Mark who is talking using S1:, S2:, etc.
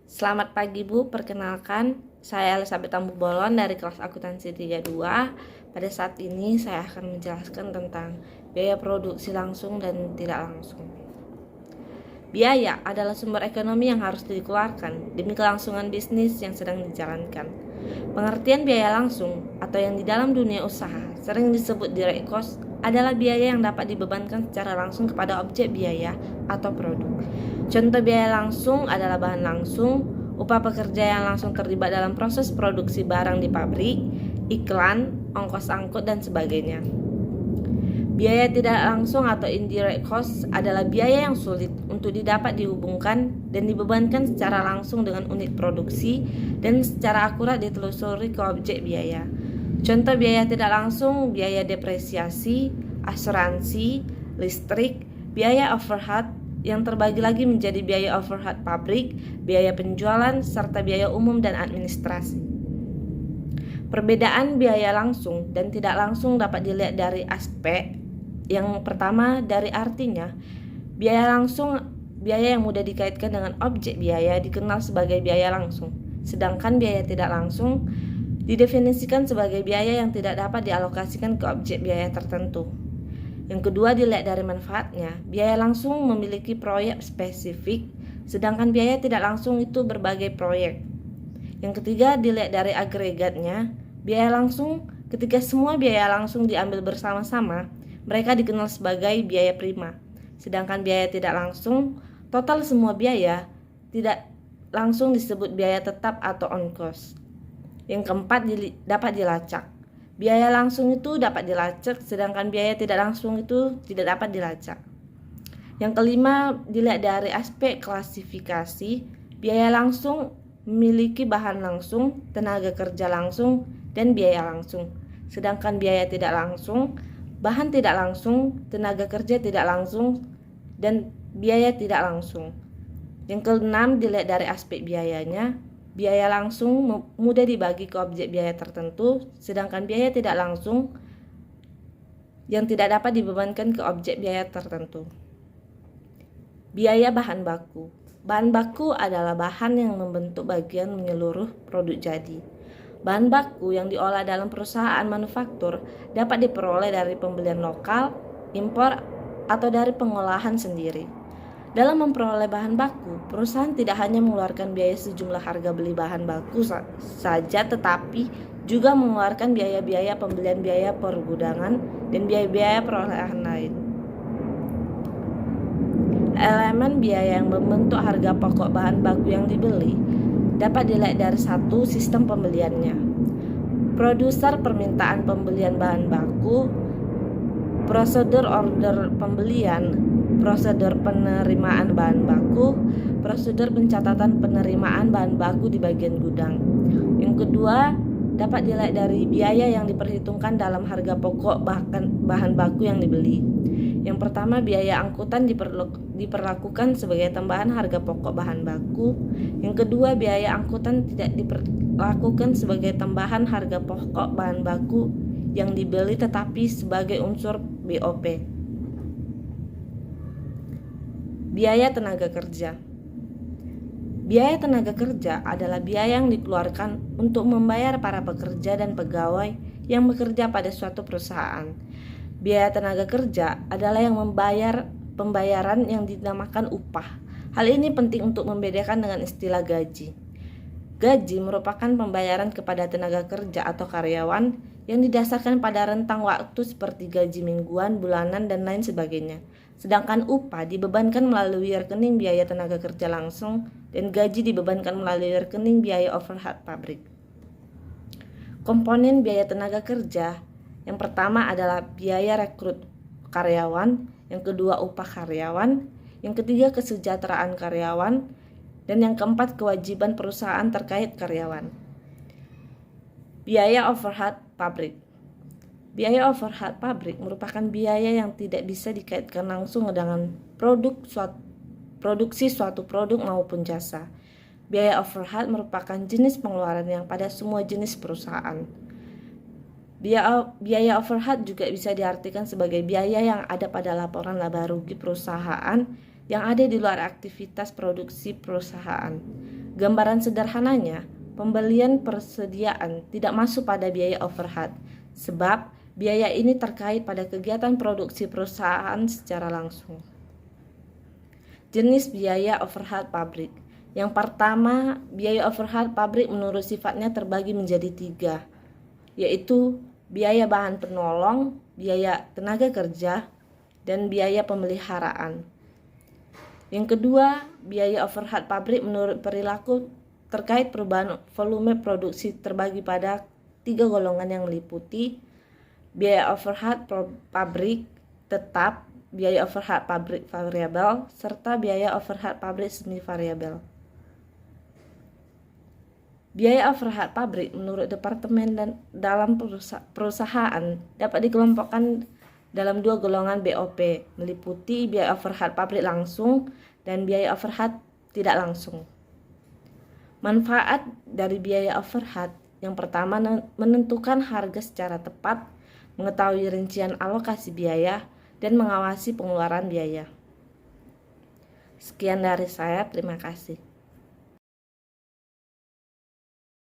S1: Selamat pagi Bu, perkenalkan saya Elizabeth Tambu Bolon dari kelas akuntansi 32. Pada saat ini saya akan menjelaskan tentang biaya produksi langsung dan tidak langsung. Biaya adalah sumber ekonomi yang harus dikeluarkan demi kelangsungan bisnis yang sedang dijalankan. Pengertian biaya langsung atau yang di dalam dunia usaha sering disebut direct cost adalah biaya yang dapat dibebankan secara langsung kepada objek biaya atau produk. Contoh biaya langsung adalah bahan langsung, upah pekerja yang langsung terlibat dalam proses produksi barang di pabrik, iklan, ongkos angkut, dan sebagainya. Biaya tidak langsung atau indirect cost adalah biaya yang sulit untuk didapat dihubungkan dan dibebankan secara langsung dengan unit produksi dan secara akurat ditelusuri ke objek biaya. Contoh biaya tidak langsung, biaya depresiasi, asuransi, listrik, biaya overhead yang terbagi lagi menjadi biaya overhead pabrik, biaya penjualan, serta biaya umum dan administrasi. Perbedaan biaya langsung dan tidak langsung dapat dilihat dari aspek. Yang pertama, dari artinya. Biaya langsung, biaya yang mudah dikaitkan dengan objek biaya dikenal sebagai biaya langsung. Sedangkan biaya tidak langsung didefinisikan sebagai biaya yang tidak dapat dialokasikan ke objek biaya tertentu. Yang kedua, dilihat dari manfaatnya. Biaya langsung memiliki proyek spesifik, sedangkan biaya tidak langsung itu berbagai proyek. Yang ketiga, dilihat dari agregatnya. Biaya langsung, ketika semua biaya langsung diambil bersama-sama, mereka dikenal sebagai biaya prima. Sedangkan biaya tidak langsung, total semua biaya tidak langsung disebut biaya tetap atau on cost. Yang keempat, dapat dilacak. Biaya langsung itu dapat dilacak, sedangkan biaya tidak langsung itu tidak dapat dilacak. Yang kelima, dilihat dari aspek klasifikasi. Biaya langsung memiliki bahan langsung, tenaga kerja langsung, dan biaya langsung. Sedangkan biaya tidak langsung, bahan tidak langsung, tenaga kerja tidak langsung, dan biaya tidak langsung. Yang keenam, dilihat dari aspek biayanya. Biaya langsung mudah dibagi ke objek biaya tertentu, sedangkan biaya tidak langsung yang tidak dapat dibebankan ke objek biaya tertentu. Biaya bahan baku. Bahan baku adalah bahan yang membentuk bagian menyeluruh produk jadi. Bahan baku yang diolah dalam perusahaan manufaktur dapat diperoleh dari pembelian lokal, impor, atau dari pengolahan sendiri. Dalam memperoleh bahan baku, perusahaan tidak hanya mengeluarkan biaya sejumlah harga beli bahan baku saja, tetapi juga mengeluarkan biaya-biaya pembelian, biaya pergudangan, dan biaya-biaya perolehan lain. Elemen biaya yang membentuk harga pokok bahan baku yang dibeli dapat dilihat dari satu, sistem pembeliannya. Produser permintaan pembelian bahan baku, prosedur order pembelian, prosedur penerimaan bahan baku, prosedur pencatatan penerimaan bahan baku di bagian gudang. Yang kedua, dapat dilihat dari biaya yang diperhitungkan dalam harga pokok bahan baku yang dibeli. Yang pertama, biaya angkutan diperlakukan sebagai tambahan harga pokok bahan baku. Yang kedua, biaya angkutan tidak diperlakukan sebagai tambahan harga pokok bahan baku yang dibeli, tetapi sebagai unsur BOP. Biaya tenaga kerja. Biaya tenaga kerja adalah biaya yang dikeluarkan untuk membayar para pekerja dan pegawai yang bekerja pada suatu perusahaan. Biaya tenaga kerja adalah yang membayar pembayaran yang dinamakan upah. Hal ini penting untuk membedakan dengan istilah gaji. Gaji merupakan pembayaran kepada tenaga kerja atau karyawan yang didasarkan pada rentang waktu seperti gaji mingguan, bulanan, dan lain sebagainya. Sedangkan upah dibebankan melalui rekening biaya tenaga kerja langsung dan gaji dibebankan melalui rekening biaya overhead pabrik. Komponen biaya tenaga kerja yang pertama adalah biaya rekrut karyawan, yang kedua upah karyawan, yang ketiga kesejahteraan karyawan, dan yang keempat kewajiban perusahaan terkait karyawan. Biaya overhead pabrik. Biaya overhead pabrik merupakan biaya yang tidak bisa dikaitkan langsung dengan produksi suatu produk maupun jasa. Biaya overhead merupakan jenis pengeluaran yang pada semua jenis perusahaan. Biaya overhead juga bisa diartikan sebagai biaya yang ada pada laporan laba rugi perusahaan yang ada di luar aktivitas produksi perusahaan. Gambaran sederhananya, pembelian persediaan tidak masuk pada biaya overhead, sebab biaya ini terkait pada kegiatan produksi perusahaan secara langsung. Jenis biaya overhead pabrik. Yang pertama, biaya overhead pabrik menurut sifatnya terbagi menjadi 3, yaitu biaya bahan penolong, biaya tenaga kerja, dan biaya pemeliharaan. Yang kedua, biaya overhead pabrik menurut perilaku terkait perubahan volume produksi terbagi pada 3 golongan yang meliputi biaya overhead pabrik tetap, biaya overhead pabrik variabel, serta biaya overhead pabrik semi variabel. Biaya overhead pabrik menurut departemen dan dalam perusahaan dapat dikelompokkan dalam 2 golongan BOP, meliputi biaya overhead pabrik langsung dan biaya overhead tidak langsung. Manfaat dari biaya overhead yang pertama, menentukan harga secara tepat, mengetahui rincian alokasi biaya, dan mengawasi pengeluaran biaya. Sekian dari saya, terima kasih.